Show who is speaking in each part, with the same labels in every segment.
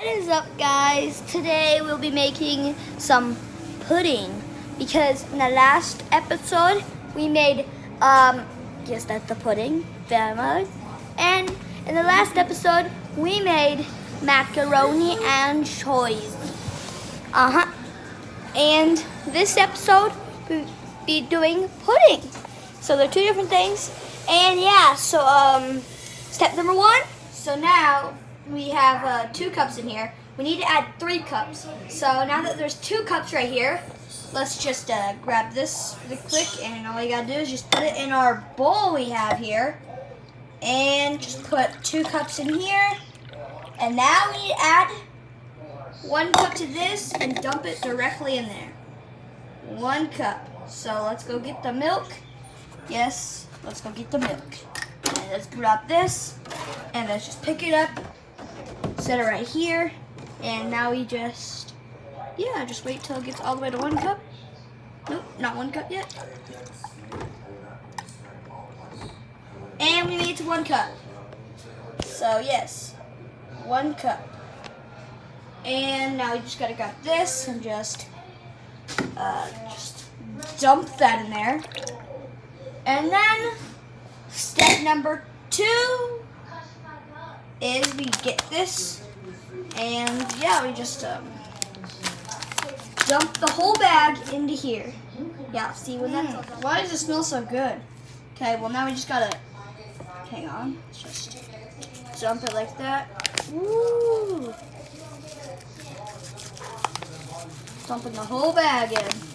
Speaker 1: What is up, guys? Today we'll be making some pudding because in the last episode we made guess that's the pudding family, and in the last episode we made macaroni and cheese. And this episode we'll be doing pudding. So they're two different things. And yeah, so step number one. So now we have 2 cups in here. We need to add 3 cups. So now that there's 2 cups right here, let's just grab this really quick, and all you gotta do is just put it in our bowl we have here, and just put 2 cups in here. And now we need to add 1 cup to this and dump it directly in there. 1 cup. So let's go get the milk. Yes, let's go get the milk. And let's grab this, and let's just pick it up, set it right here, and now we just wait till it gets all the way to 1 cup. Nope, not 1 cup yet. And we made it to 1 cup. So yes, 1 cup. And now we just gotta grab this and just dump that in there. And then step number 2 is we get this, and yeah, we just dump the whole bag into here. Yeah, see when that's why does it smell so good? Okay, well now we just gotta hang on. Let's just dump it like that. Woo! Dumping the whole bag in.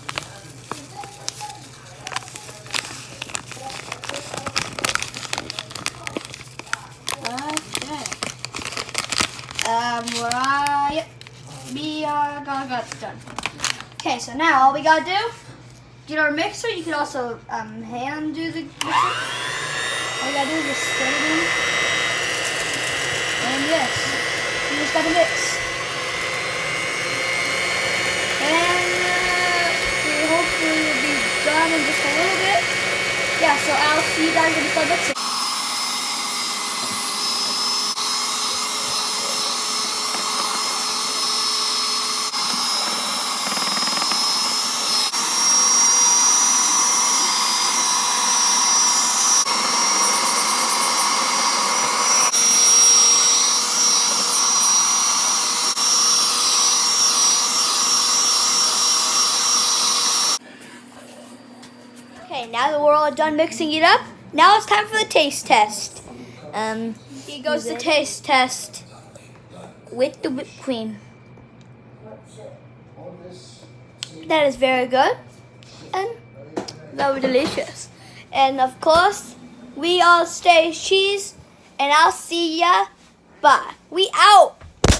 Speaker 1: Got it done. Okay, so now all we gotta do, get our mixer. You can also hand do the mixer. All you gotta do is just set it in. And yes, you just gotta mix. And hopefully it'll be done in just a little bit. Yeah, so I'll see you guys when it's done mixing. Okay, now that we're all done mixing it up, now it's time for the taste test. Here goes the taste test with the whipped cream. That is very good and very delicious. And of course, we all stay cheese, and I'll see ya. Bye. We out.